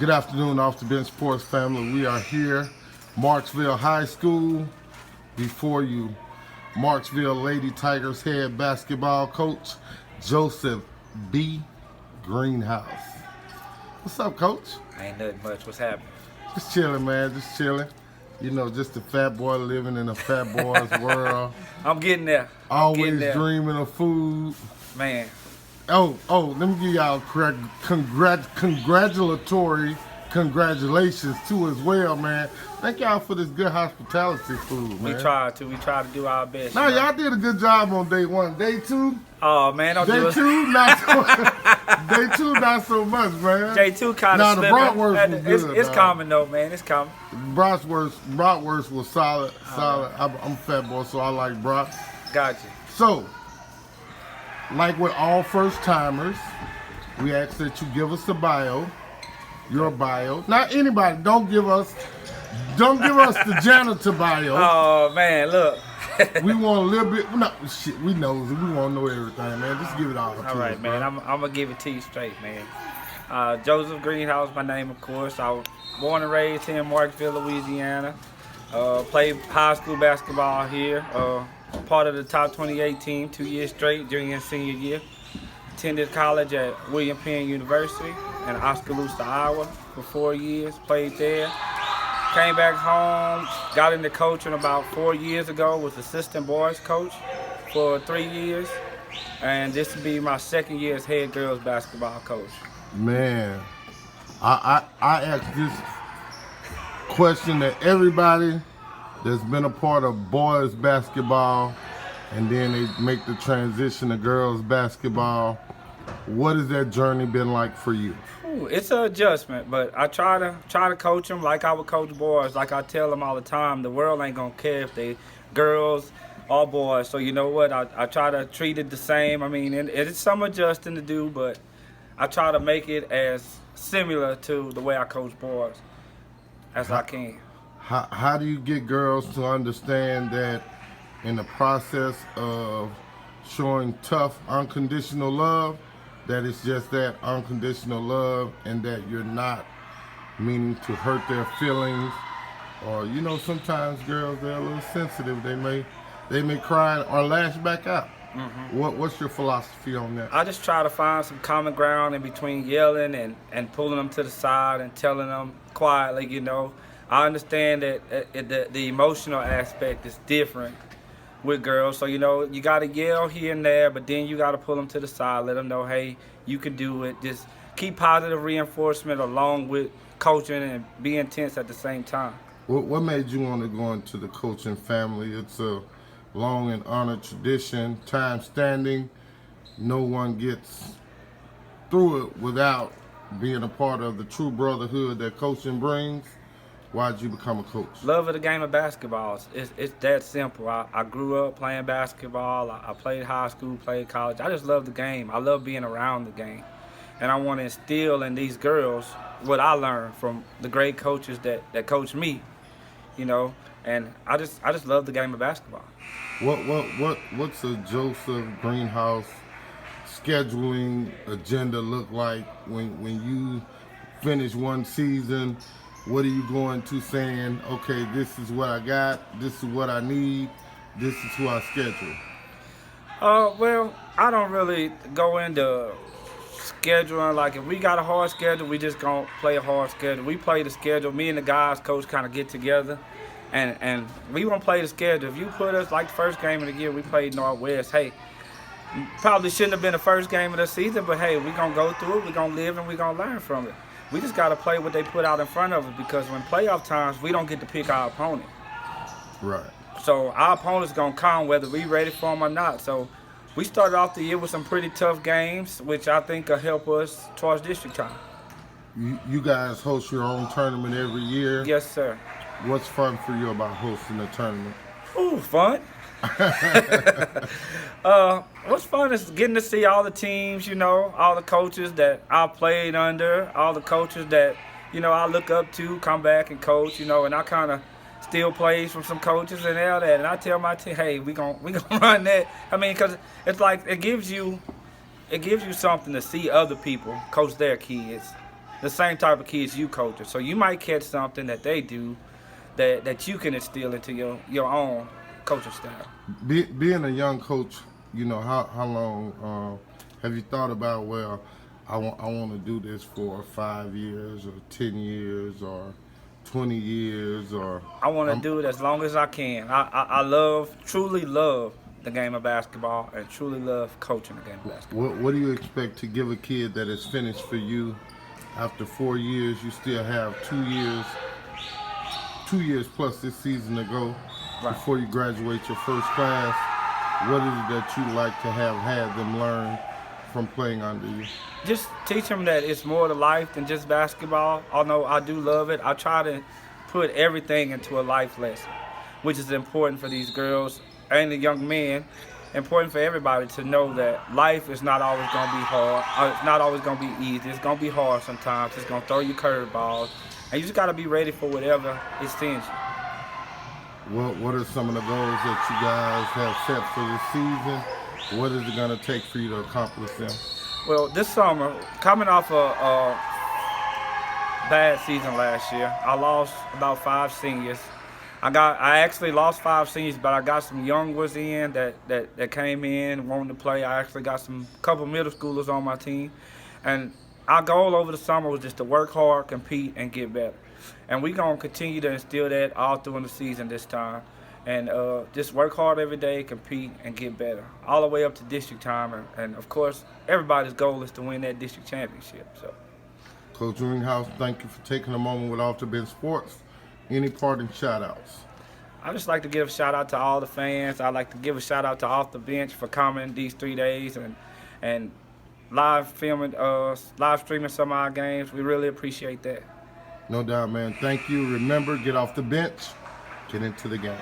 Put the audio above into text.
Good afternoon, Off the Bench Sports family. We are here, Marksville High School. Before you, Marksville Lady Tigers head basketball coach, Joseph B. Greenhouse. What's up, Coach? Ain't nothing much. What's happening? Just chilling, man. Just chilling. You know, just a fat boy living in a fat boy's world. I'm getting there. Always dreaming of food. Man. Oh, let me give y'all congratulations too as well, man. Thank y'all for this good hospitality food, man. We try to do our best. No, y'all did a good job on day one. Day two? Oh man, don't do it. Day two, not so Day two, not so much, man. Day two kind of slipping. Nah, the bratwurst was good. It's coming though, man. It's coming. Bratwurst was solid. I'm a fat boy, so I like brats. Gotcha. So, like with all first timers, we ask that you give us a bio. Your bio. Not anybody. Don't give us the janitor bio. Oh man, look. We want a little bit. No, shit. We know. We want to know everything, man. Just give it all. All right, man. I'm gonna give it to you straight, man. Joseph Greenhouse, my name, of course. I was born and raised here in Marksville, Louisiana. Played high school basketball here. Part of the top 28 team 2 years straight, junior and senior year. Attended college at William Penn University in Oskaloosa, Iowa for 4 years. Played there. Came back home, got into coaching about 4 years ago, was assistant boys coach for 3 years. And this will be my second year as head girls basketball coach. Man, I asked this question to everybody that's been a part of boys basketball and then they make the transition to girls basketball. What has that journey been like for you? Ooh, it's an adjustment, but I try to coach them like I would coach boys. Like I tell them all the time, the world ain't gonna care if they girls or boys. So you know what? I try to treat it the same. I mean, it's some adjusting to do, but I try to make it as similar to the way I coach boys as I can. How do you get girls to understand that in the process of showing tough, unconditional love, that it's just that unconditional love and that you're not meaning to hurt their feelings? Or, you know, sometimes girls, they're a little sensitive. They may cry or lash back out. Mm-hmm. What's your philosophy on that? I just try to find some common ground in between yelling and pulling them to the side and telling them quietly, you know. I understand that the emotional aspect is different with girls, so you know you got to yell here and there, but then you got to pull them to the side, let them know, hey, you can do it. Just keep positive reinforcement along with coaching and be intense at the same time. What made you want to go into the coaching family? It's a long and honored tradition, time standing. No one gets through it without being a part of the true brotherhood that coaching brings. Why'd you become a coach? Love of the game of basketball. It's that simple. I grew up playing basketball. I played high school, played college. I just love the game. I love being around the game. And I want to instill in these girls what I learned from the great coaches that coached me, you know. And I just love the game of basketball. What's a Joseph Greenhouse scheduling agenda look like when you finish one season? What are you going to saying, okay, this is what I got, this is what I need, this is who I schedule? Well, I don't really go into scheduling. Like, if we got a hard schedule, we just gonna play a hard schedule. We play the schedule. Me and the guys, coach, kind of get together, and we gonna play the schedule. If you put us, like the first game of the year, we played Northwest. Hey, probably shouldn't have been the first game of the season, but hey, we gonna go through it, we gonna live, and we gonna learn from it. We just got to play what they put out in front of us, because when playoff times, we don't get to pick our opponent. Right. So our opponent's going to come whether we ready for them or not. So we started off the year with some pretty tough games, which I think will help us towards district time. You guys host your own tournament every year? Yes, sir. What's fun for you about hosting a tournament? Ooh, fun. What's fun is getting to see all the teams, you know, all the coaches that I played under, all the coaches that, you know, I look up to, come back and coach, you know, and I kind of steal plays from some coaches and all that, and I tell my team, hey, we gonna run that. I mean, because it's like it gives you something to see other people coach their kids, the same type of kids you coaching. So you might catch something that they do that you can instill into your own coaching style. Being a young coach, you know, how long have you thought about, well, I want to do this for 5 years or 10 years or 20 years, or I want to do it as long as I can. I truly love the game of basketball and truly love coaching the game of basketball. What do you expect to give a kid that is finished for you after 4 years? You still have 2 years plus this season to go before you graduate your first class. What is it that you like to have had them learn from playing under you? Just teach them that it's more to life than just basketball. Although I do love it, I try to put everything into a life lesson, which is important for these girls and the young men. Important for everybody to know that life is not always going to be hard. It's not always going to be easy. It's going to be hard sometimes. It's going to throw you curveballs. And you just got to be ready for whatever it sends you. What are some of the goals that you guys have set for this season? What is it going to take for you to accomplish them? Well, this summer, coming off a bad season last year, I lost about 5 seniors. I actually lost 5 seniors, but I got some young ones in that came in wanting to play. I actually got some couple middle schoolers on my team, and our goal over the summer was just to work hard, compete, and get better. And we're gonna continue to instill that all through the season this time, and just work hard every day, compete, and get better, all the way up to district time. And of course, everybody's goal is to win that district championship. So, Coach Greenhouse, thank you for taking a moment with Off the Bench Sports. Any parting shout-outs? I just like to give a shout out to all the fans. I like to give a shout out to Off the Bench for coming these 3 days and live streaming some of our games. We really appreciate that. No doubt, man. Thank you. Remember, get off the bench, get into the game.